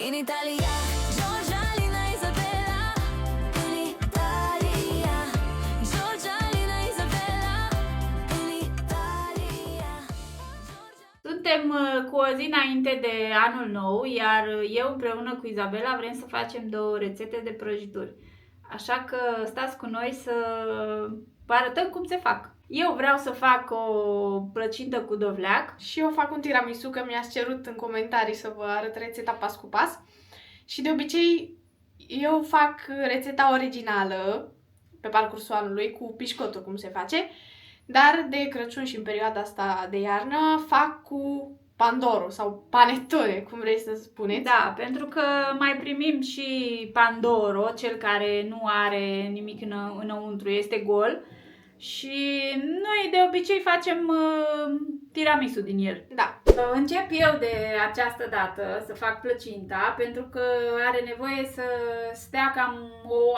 in Italia. Giorgia, Lina, Isabella, in Italia. Giorgia, Lina, Isabella, in Italia. Suntem cu o zi înainte de anul nou, iar eu împreună cu Izabela vrem să facem 2 rețete de prăjituri. Așa că stați cu noi să vă arătăm cum se fac. Eu vreau să fac o plăcintă cu dovleac. Și eu fac un tiramisu, că mi-ați cerut în comentarii să vă arăt rețeta pas cu pas. Și de obicei eu fac rețeta originală pe parcursul anului cu pișcotul, cum se face. Dar de Crăciun și în perioada asta de iarnă fac cu pandoro sau panettone, cum vrei să spuneți. Da, pentru că mai primim și pandoro, cel care nu are nimic înăuntru, este gol. Și noi de obicei facem tiramisu din el. Da. Încep eu de această dată să fac plăcinta, pentru că are nevoie să stea cam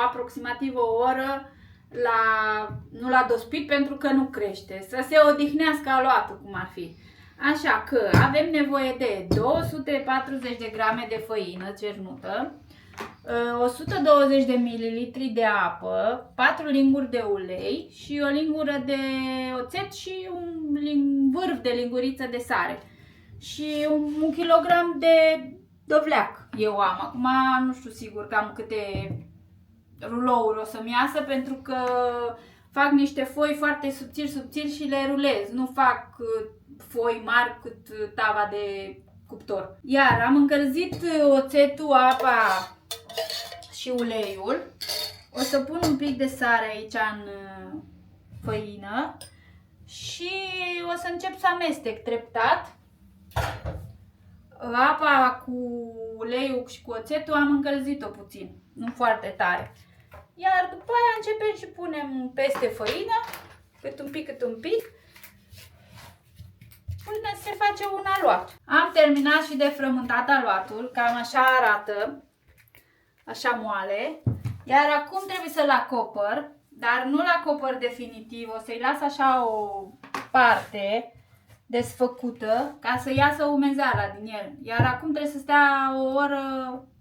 aproximativ o oră nu la dospit, pentru că nu crește, să se odihnească aluatul, cum ar fi. Așa că avem nevoie de 240 de grame de făină cernută, 120 de ml de apă, 4 linguri de ulei și o lingură de oțet și un vârf de linguriță de sare și un kilogram de dovleac eu am. Acum nu știu sigur cam câte rulouri o să-mi iasă, pentru că fac niște foi foarte subțiri și le rulez. Nu fac foi mari cât tava de cuptor. Iar am încălzit oțetul, apa și uleiul. O să pun un pic de sare aici în făină și o să încep să amestec treptat. Apa cu uleiul și cu oțetul am încălzit-o puțin, nu foarte tare. Iar după aia începem și punem peste făină, cât un pic, până se face un aluat. Am terminat și de frământat aluatul, cam așa arată, așa moale. Iar acum trebuie să-l acopăr, dar nu-l acopăr definitiv, o să-i las așa o parte desfăcută ca să iasă umezeala din el. Iar acum trebuie să stea o oră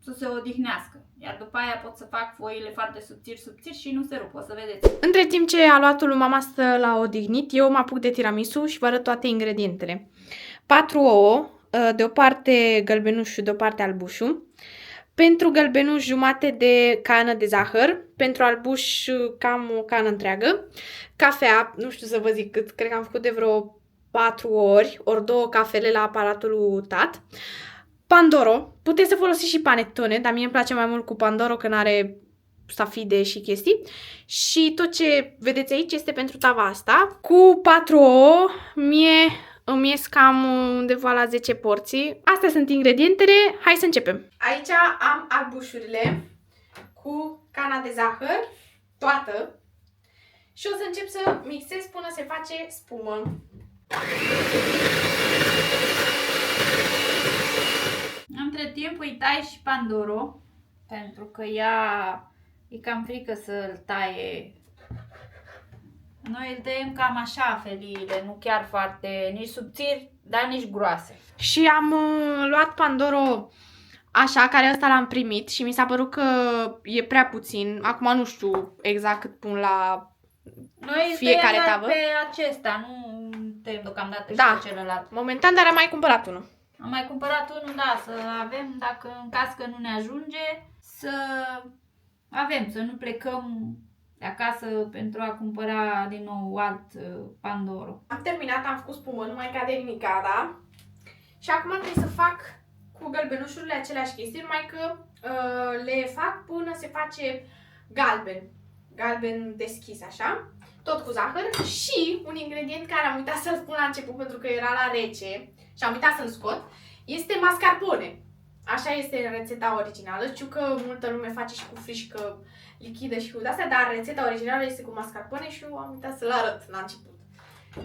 să se odihnească. Iar după aia pot să fac foile foarte subțiri și nu se rup, o să vedeți. Între timp ce aluatul lui mama stă la odihnit, eu mă apuc de tiramisu și vă arăt toate ingredientele. 4 ouă, de o parte gălbenuș și de o parte albușu. Pentru gălbenuș jumate de cană de zahăr, pentru albuș cam o cană întreagă. Cafea, nu știu să vă zic cât, cred că am făcut de vreo 4 ori 2 cafele la aparatul lui tat. Pandoro, puteți să folosiți și panettone, dar mie îmi place mai mult cu pandoro, că n-are stafide și chestii. Și tot ce vedeți aici este pentru tava asta. Cu 4 ouă, mie îmi ies cam undeva la 10 porții. Astea sunt ingredientele, hai să începem. Aici am albușurile cu cana de zahăr, toată. Și o să încep să mixez până se face spumă. Între timp îi tai și pandoro, pentru că ea e cam frică să-l taie. Noi îl tăiem cam așa feliile, nu chiar foarte, nici subțiri, dar nici groase. Și am luat pandoro așa, care ăsta l-am primit și mi s-a părut că e prea puțin. Acum nu știu exact cât pun la Noi fiecare tăiem tavă. pe acesta, nu tăiem deocamdată Da, și pe celălalt. momentan, dar am mai cumpărat unul. Am mai cumpărat unul, da, să avem, dacă în caz că nu ne ajunge, să avem, să nu plecăm de acasă pentru a cumpăra din nou alt pandoro. Am terminat, am făcut spumă, nu mai cade nimica, da? Și acum trebuie să fac cu gălbenușurile aceleași chestii, numai că le fac până se face galben. Galben deschis, așa. Tot cu zahăr și un ingredient care am uitat să-l spun la început pentru că era la rece și am uitat să-l scot, este mascarpone. Așa este în rețeta originală. Știu că multă lume face și cu frișcă lichidă și cu astea, dar rețeta originală este cu mascarpone și eu am uitat să-l arăt la început.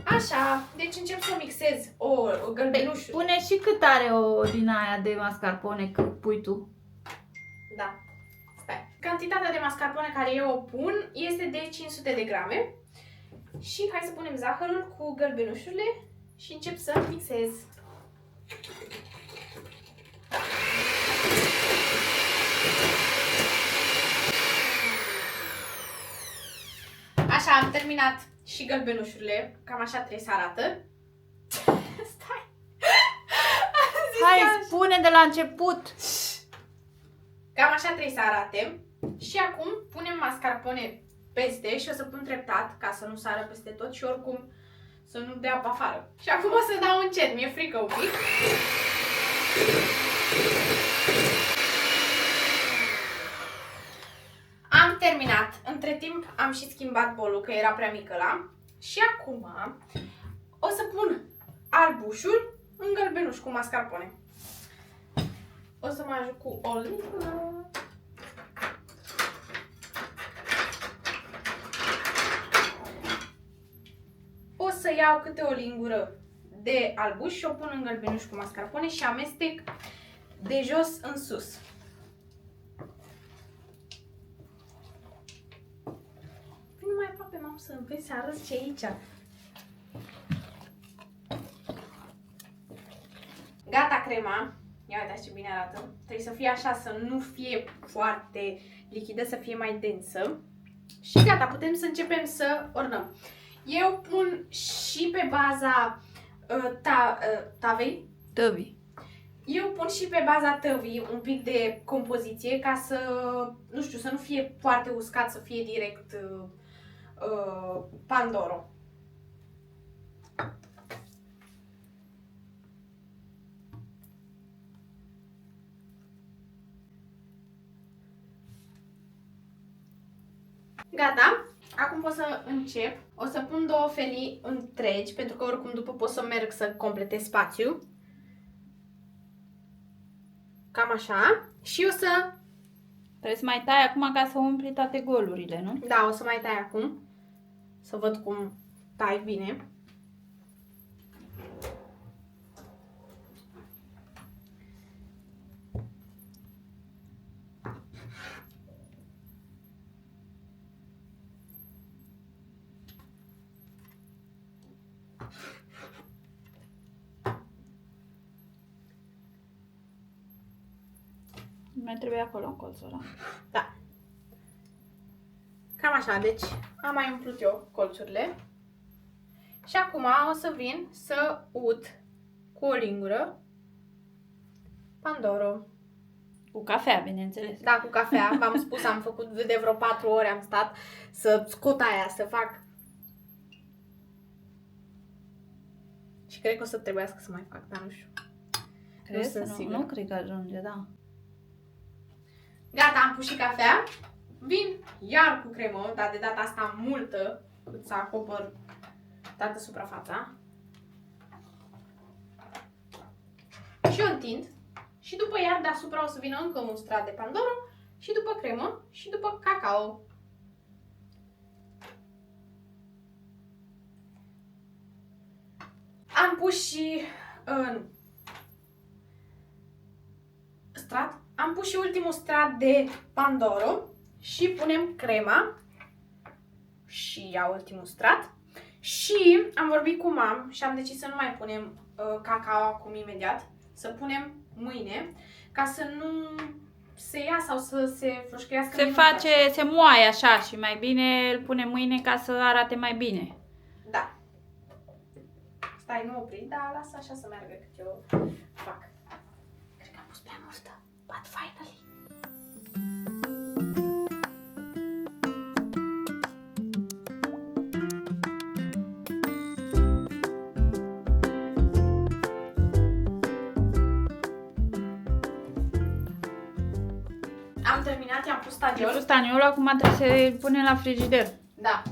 Așa, deci încep să mixez o gălbenușă. Pune și cât are o din aia de mascarpone cât pui tu. Da. Stai. Cantitatea de mascarpone care eu o pun este de 500 de grame. Și hai să punem zahărul cu gălbenușurile și încep să mixez. am terminat și gălbenușurile. Cam așa trebuie să arată. Stai! Hai, spune de la început! Cam așa trebuie să arate. Și acum punem mascarpone peste și o să pun treptat ca să nu sară peste tot și oricum să nu dea apă afară. Și acum o să dau încet, mi-e frică un pic. Am terminat. Între timp am și schimbat bolul, că era prea mic ăla. Și acum o să pun albușul în gălbenuș cu mascarpone. O să mă ajut cu o lingură. O să iau câte o lingură de albuș și o pun în gălbenuș cu mascarpone și amestec de jos în sus. Vine mai aproape, m-am să înveți să arăți ce e aici. Gata crema. Ia uitați ce bine arată. Trebuie să fie așa, să nu fie foarte lichidă, să fie mai densă. Și gata, putem să începem să ornăm. Eu pun și pe baza tavei. Tăvii. Eu pun și pe baza tăvii un pic de compoziție ca să, nu știu, să nu fie foarte uscat, să fie direct Pandoro. Gata. Acum pot să încep. O să pun 2 felii întregi, pentru că oricum după pot să merg să completez spațiu. Cam așa. Și o să... Trebuie să mai tai acum ca să umpli toate golurile, nu? Da, o să mai tai acum. Să văd cum tai bine. Mai trebuie acolo în colțul ăla. Da. Cam așa, deci am mai umplut eu colțurile. Și acum o să vin să ud cu o lingură Pandoro. Cu cafea, bineînțeles. Da, cu cafea. V-am spus, am făcut de vreo 4 ore, am stat să scot aia, să fac. Și cred că o să trebuiască să mai fac, dar nu știu. Crezi? sunt sigură. Nu cred că ajunge, da. Gata, am pus și cafea. Vin iar cu cremă, dar de data asta multă, cât să acopăr toată suprafața. Și o întind. Și după iar deasupra o să vină încă un strat de Pandoro și după cremă și după cacao. Am pus și strat. Am pus și ultimul strat de Pandoro și punem crema și ia ultimul strat. Și am vorbit cu mam și am decis să nu mai punem cacao acum imediat, să punem mâine, ca să nu se ia sau să se floșcăiască. Se moaie așa și mai bine îl punem mâine ca să arate mai bine. Da. Stai, nu opri, dar lasă așa să meargă cât eu fac. Cred că am pus prea multă, but finally. Am terminat, i-am pus Ai stadiol. pus staniolul, acum trebuie să-l punem la frigider. Da,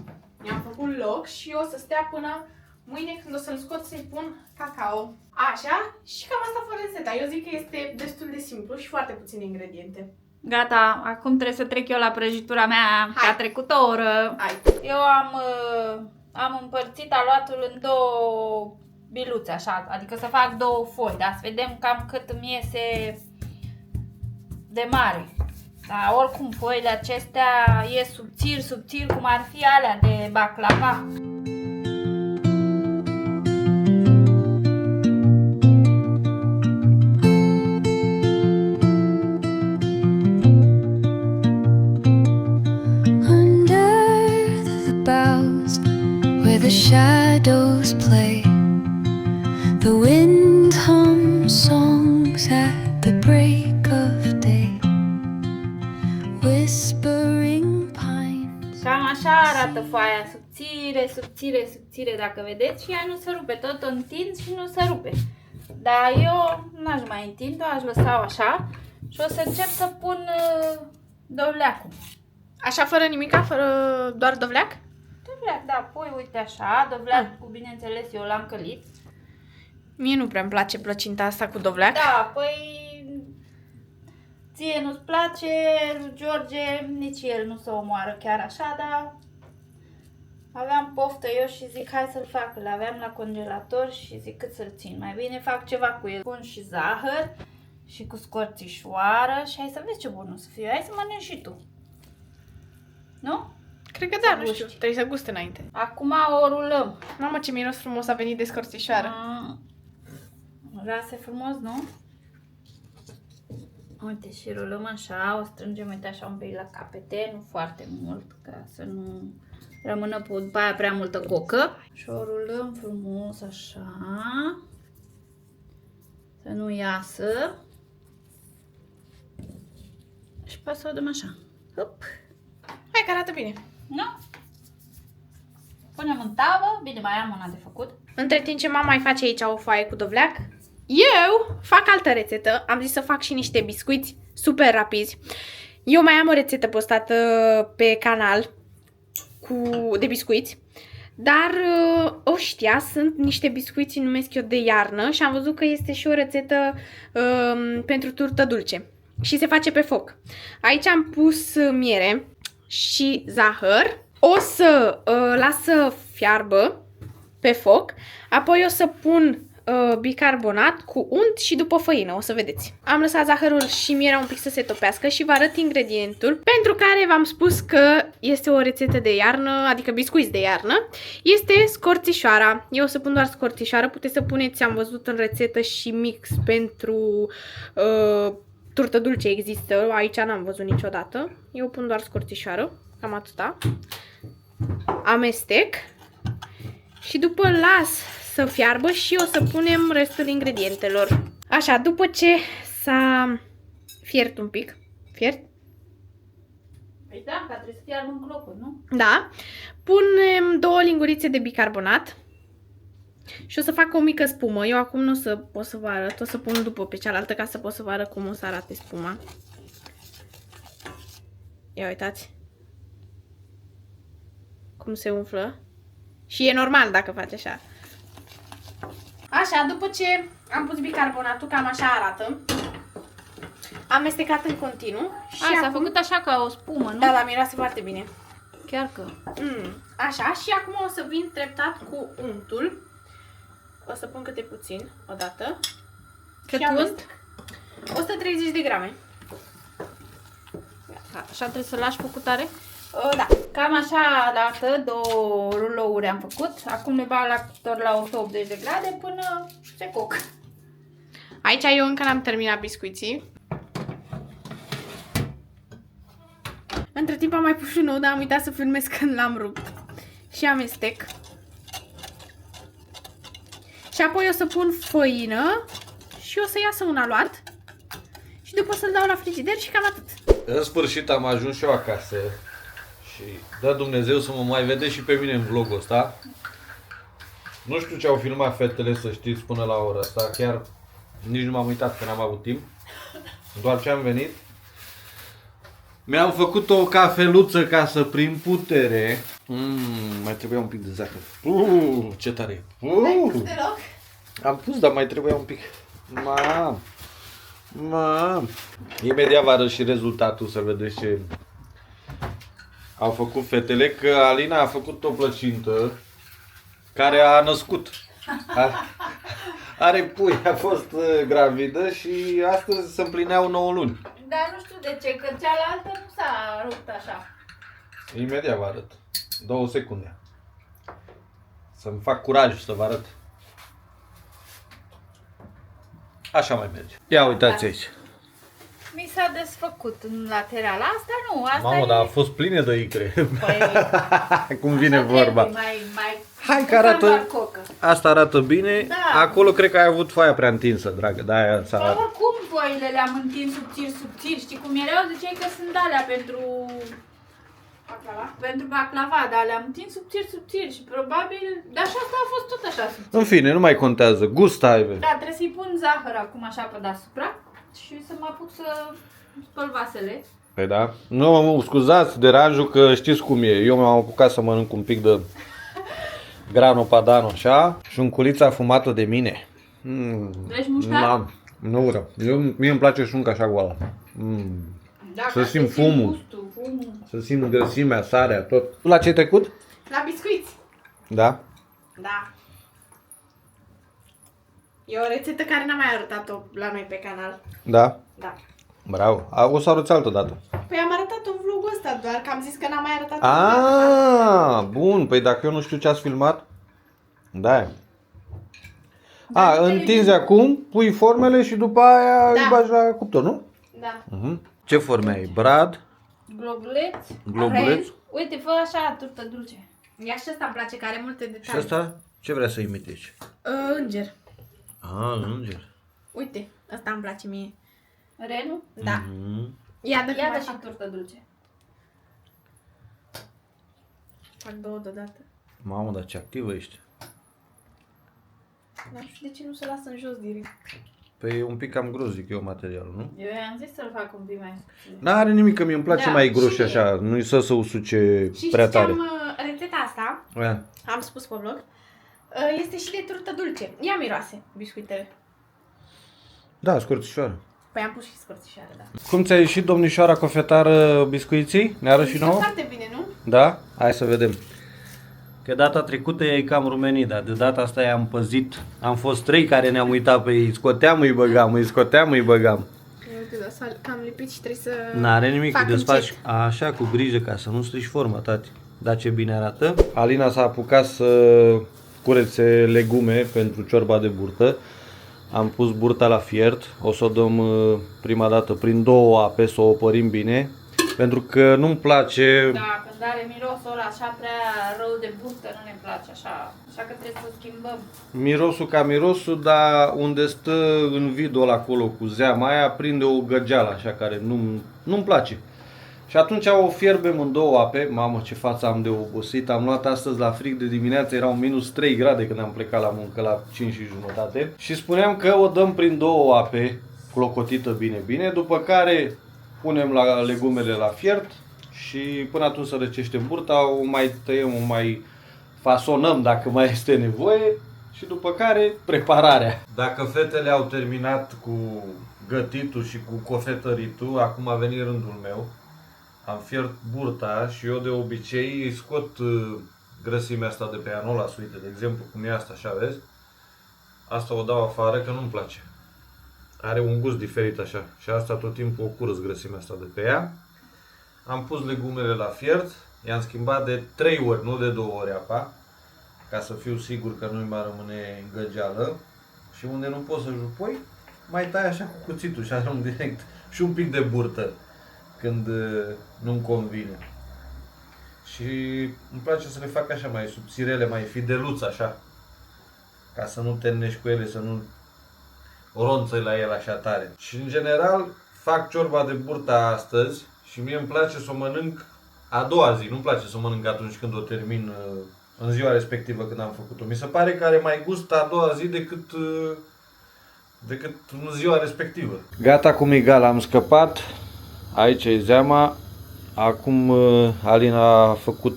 mi-am făcut loc și o să stea până mâine când o să-l scot să-i pun cacao. Așa, și cam asta fără rețeta. Eu zic că este destul de simplu și foarte puține ingrediente. Gata, acum trebuie să trec eu la prăjitura mea, că a trecut o oră. Hai. Eu am împărțit aluatul în 2 biluțe, așa, adică să fac 2 foi, dar să vedem cam cât îmi iese de mare. Dar oricum foile acestea e subțiri, cum ar fi alea de baclava. Under the bell songs at the break of day, whispering pines. Cam așa arată foaia, subțire, subțire, subțire, dacă vedeți, și ea nu se rupe, tot o întind și nu se rupe. Dar eu n-aș mai întinde-o, aș lăsa-o așa și o să încep să pun dovleacul. Așa, fără nimica, fără doar dovleac? Dovleac, da, pui, uite așa, dovleacul, bineînțeles, eu l-am călit. Mie nu prea-mi place plăcinta asta cu dovleac. Da, păi ție nu-ți place, lui George, nici el nu se omoară chiar așa, dar aveam poftă eu și zic hai să-l fac, le aveam la congelator și zic cât să-l țin, mai bine fac ceva cu el. Pun și zahăr și cu scorțișoară și hai să vezi ce bun o să fie, hai să mănânci și tu. Nu? Cred că da, Să nu știu, gusti. trebuie să guste înainte. Acum o rulăm. Mamă, ce miros frumos a venit de scorțișoară. Rase frumos, nu? Uite, și rulăm așa, o strângem, uite așa un pic la capete, nu foarte mult, ca să nu rămână după aia prea multă cocă. Și o rulăm frumos așa, să nu iasă. Și pe să o dăm așa. Hop. Hai că arată bine. Nu? Punem în tavă, bine, mai am una de făcut. Între timp ce mama mai face aici o foaie cu dovleac, eu fac altă rețetă. Am zis să fac și niște biscuiți super rapizi. Eu mai am o rețetă postată pe canal de biscuiți, dar ăștia sunt niște biscuiți, numesc eu de iarnă, și am văzut că este și o rețetă pentru turtă dulce și se face pe foc. Aici am pus miere și zahăr. O să las să fiarbă pe foc, apoi o să pun bicarbonat cu unt și după făină, o să vedeți. Am lăsat zahărul și mierea un pic să se topească și vă arăt ingredientul pentru care v-am spus că este o rețetă de iarnă, adică biscuiți de iarnă. Este scorțișoara. Eu o să pun doar scorțișoară, puteți să puneți, am văzut în rețetă, și mix pentru turtă dulce există, aici n-am văzut niciodată. Eu pun doar scorțișoară, cam atâta. Amestec și după las să fiarbă și o să punem restul ingredientelor. Așa, după ce s-a fiert un pic, Păi da, că trebuie să fiarbă în clopot, nu? da, punem 2 lingurițe de bicarbonat și o să fac o mică spumă. Eu acum nu o să vă arăt, o să pun după pe cealaltă ca să pot să vă arăt cum o să arate spuma. Ia uitați cum se umflă. Și e normal dacă faci așa. Așa, după ce am pus bicarbonatul, cam așa arată. Am amestecat în continuu. Și S-a făcut așa ca o spumă, nu? Da, da, miroase foarte bine. Chiar că. Așa, și acum o să vin treptat cu untul. O să pun câte puțin, odată. Cât și unt? 130 de grame. Așa trebuie să lași făcutare? Da. Cam așa arată, 2 rulouri am făcut. Acum le bag la cuptor la 180 de grade până se coc. Aici eu încă n-am terminat biscuiții. Între timp am mai pus un ou, dar am uitat să filmez când l-am rupt. Și amestec. Și apoi o să pun făină și o să iasă un aluat. Și după să-l dau la frigider și cam atât. În sfârșit am ajuns și eu acasă și dă Dumnezeu să mă mai vedeți și pe mine în vlogul ăsta. Nu știu ce au filmat fetele, să știți, până la ora asta, chiar nici nu m-am uitat că n-am avut timp, doar ce am venit. Mi-am făcut o cafeluță ca să prind putere. Mai trebuia un pic de zahăr. Ce tare e. Am pus, dar mai trebuia un pic. Imediat vă arăt și rezultatul, să vedeți ce au făcut fetele, că Alina a făcut o plăcintă care a născut. Are pui, a fost gravidă și astăzi se împlineau 9 luni. Dar nu știu de ce, că cealaltă nu s-a rupt așa. Imediat vă arăt. 2 secunde. Să-mi fac curaj să vă arăt. Așa mai merge. Ia uitați aici. Mi s-a desfăcut în lateral. Asta nu, asta Mamă, e... dar a fost plină de icre. Păi, Cum vine așa vorba. trebuie, mai Hai că arată, Doar cocă. asta arată bine. Da. Acolo cred că ai avut foaia prea întinsă, dragă. De-aia s-a... Dar oricum foile le-am întins subțiri, știi cum erau? Ziceai că sunt alea pentru baclava, dar le-am întins subțiri și probabil, dar și asta a fost tot așa subțiri. În fine, nu mai contează. Gust ai, Da, trebuie să-i pun zahăr acum așa pe deasupra și să mă apuc să spăl vasele. Păi da. Nu, scuzați deranjul că știți cum e. Eu m-am apucat să mănânc un pic de grano padano așa și un culiță afumată de mine. Vrei muștar? Nu vreau. Mie îmi place șunca așa goală. Da, Să ca simt să simt fumul. gustul, fumul. Să simt grăsimea, sarea, tot. Tu la ce ai trecut? La biscuiți. Da? Da. E o rețetă care n-am mai arătat-o la noi pe canal. Da? Da. Bravo. O să arăți altă dată. Păi am arătat-o în vlogul ăsta, doar că am zis că n-am mai arătat-o. Ah, bun. Păi dacă eu nu știu ce ați filmat, da. Întinzi acum, pui formele și după aia îi bagi la cuptor, nu? Da. Ce forme ai? Brad? Globuleț. Globuleț? Uite, fă așa, turtă dulce. Ia și ăsta îmi place, că are multe Și detalii. asta? Ce vrea să imitezi? Înger. Înger. Uite, ăsta îmi place mie. Renu? Da. Ia dă Ia și și turtă dulce. fac două deodată. Mamă, dar ce activă ești. Nu știu de ce nu se lasă în jos direct. Păi e un pic cam gros, zic eu, materialul, nu? Eu i-am zis să-l fac un pic mai subțire. N-are nimic, că mie îmi place Da, mai gros și și așa, nu-i să usuce Și prea știi ce tare. am rețeta asta, am spus pe vlog, este și de turtă dulce. Ia miroase, biscuitele. Da, scurțișoară. Păi am pus și scurțișoară, da. Cum ți-a ieșit, domnișoara cofetară, biscuiții? Ne arăți și nouă? Foarte bine, nu? Da? Hai să vedem. Că data trecută ei cam rumenit, dar de data asta i-am păzit. Am fost 3 care ne-am uitat pe ei. Scoteam, îi băgam, îi scoteam, îi băgam. Uite, da, că am lipit și trebuie să N-are nimic, fac îi desfaci încet. așa, cu grijă, ca să nu strici forma, tati. Da, ce bine arată. Alina s-a apucat să curețe legume pentru ciorba de burtă. Am pus burta la fiert. O să o dăm prima dată prin 2 ape, să o opărim bine. Pentru că nu-mi place... Da, când are mirosul ăla așa prea rău de burtă, nu ne place așa. Așa că trebuie să o schimbăm. Mirosul ca mirosul, dar unde stă în vidul ăla acolo cu zeama aia, prinde o găgeală așa care nu-mi place. Și atunci o fierbem în 2 ape. Mamă, ce față am de obosit. Am luat astăzi la frig de dimineață, erau minus 3 grade când am plecat la muncă la 5 și jumătate. Și spuneam că o dăm prin 2 ape, clocotită bine, după care punem la legumele la fiert și până atunci să răcește burta, o mai tăiem, o mai fasonăm dacă mai este nevoie și după care prepararea. Dacă fetele au terminat cu gătitul și cu cofetăritul, acum a venit rândul meu. Am fiert burta și eu de obicei îi scot grăsimea asta de pe anola suite, de exemplu, cum e asta, așa, vezi? Asta o dau afară că nu-mi place. Are un gust diferit așa și asta tot timpul o curăț grăsimea asta de pe ea. Am pus legumele la fiert, i-am schimbat de 3 ori, nu de 2 ori apa, ca să fiu sigur că nu-i mai rămâne găgeală. Și unde nu pot să jupoi, mai tai așa cu cuțitul și ajung direct și un pic de burtă când nu-mi convine. Și îmi place să le fac așa mai subțirele, mai fideluț așa, ca să nu te înnești cu ele, să nu ronță la el așa tare. Și în general fac ciorba de burta astăzi și mie îmi place să o mănânc a doua zi. Nu-mi place să o mănânc atunci când o termin în ziua respectivă când am făcut-o. Mi se pare că are mai gust a doua zi decât în ziua respectivă. Gata cu migala, am scăpat. Aici e zeama. Acum Alina a făcut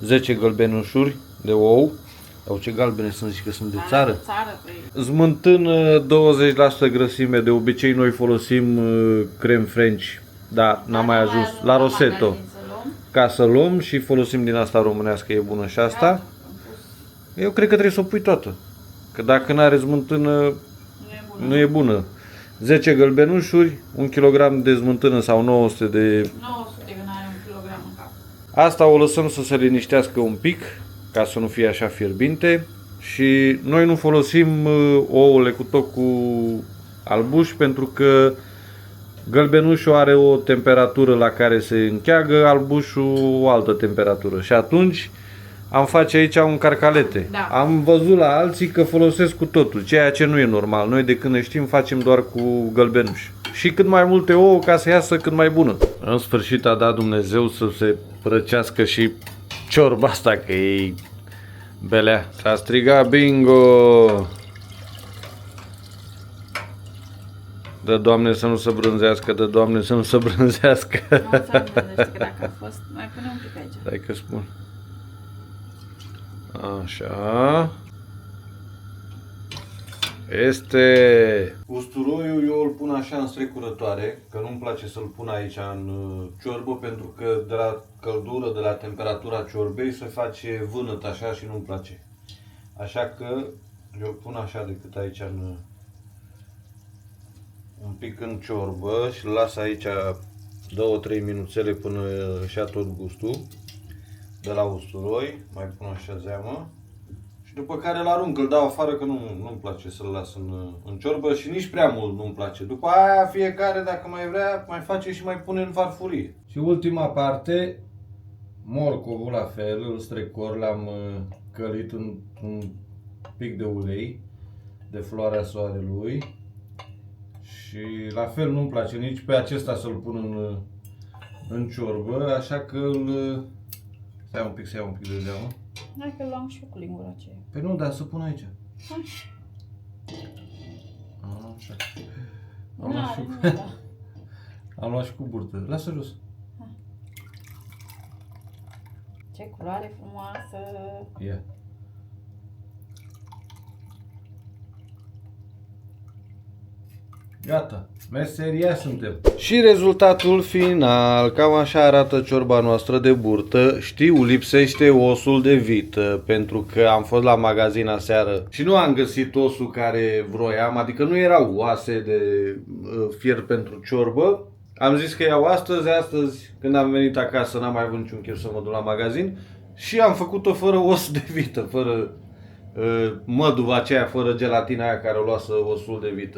10 gălbenușuri de ou. Au ce galbene sunt, zici că sunt de țară. Smântână 20% grăsime, de obicei noi folosim creme French, dar n-am mai ajuns la Rosetto ca să luăm și folosim din asta românească, e bună și asta. Eu cred că trebuie să o pui toată, că dacă n-are smântână nu e bună. 10 gălbenușuri, 1 kg de smântână sau 900 de... 900 când are 1 kg în cap. Asta o lăsăm să se liniștească un pic, ca să nu fie așa fierbinte. Și noi nu folosim ouăle cu tot cu albuș, pentru că gălbenușul are o temperatură la care se încheagă, albușul o altă temperatură. Și atunci am face aici un carcalete. Da. Am văzut la alții că folosesc cu totul, ceea ce nu e normal. Noi de când ne știm facem doar cu gălbenuș. Și cât mai multe ouă ca să iasă cât mai bună. În sfârșit a dat Dumnezeu să se răcească și ciorba asta, că e belea. S-a strigat bingo! Dă Doamne să nu se brânzească, dă Doamne să nu se brânzească. Nu o să îmbrădește, că dacă a fost, mai pune un pic aici. Stai că spun. Așa. Este. Usturoiul eu îl pun așa în strecurătoare, că nu-mi place să-l pun aici în ciorbă, pentru că de la căldură, de la temperatura ciorbei se face vânăt așa și nu-mi place. Așa că eu îl pun așa decât aici în un pic în ciorbă și îl las aici 2-3 minuțele până își ia tot gustul de la usturoi, mai pun așa zeamă și după care îl arunc, îl dau afară că nu-mi place să-l las în ciorbă și nici prea mult nu-mi place. După aia fiecare, dacă mai vrea, mai face și mai pune în farfurie. Și ultima parte, morcovul la fel, îl strecor, l-am călit un pic de ulei de floarea soarelui. Și la fel nu-mi place nici pe acesta să-l pun în ciorbă, așa că îl... Să iau un pic de zeamă. Hai că luam și eu cu lingura aceea. Păi nu, dar să pun aici. Hai. Așa. Da. Am luat și cu burtă. Lasă jos. Ce culoare frumoasă! Ia. Gata, meseria suntem. Și rezultatul final, cam așa arată ciorba noastră de burtă. Știu, lipsește osul de vită, pentru că am fost la magazin aseară și nu am găsit osul care vroiam, adică nu erau oase de fier pentru ciorbă. Am zis că iau astăzi, când am venit acasă, n-am mai avut niciun chef să mă duc la magazin și am făcut-o fără os de vită, fără măduva aceea, fără gelatina aia care o lasă osul de vită.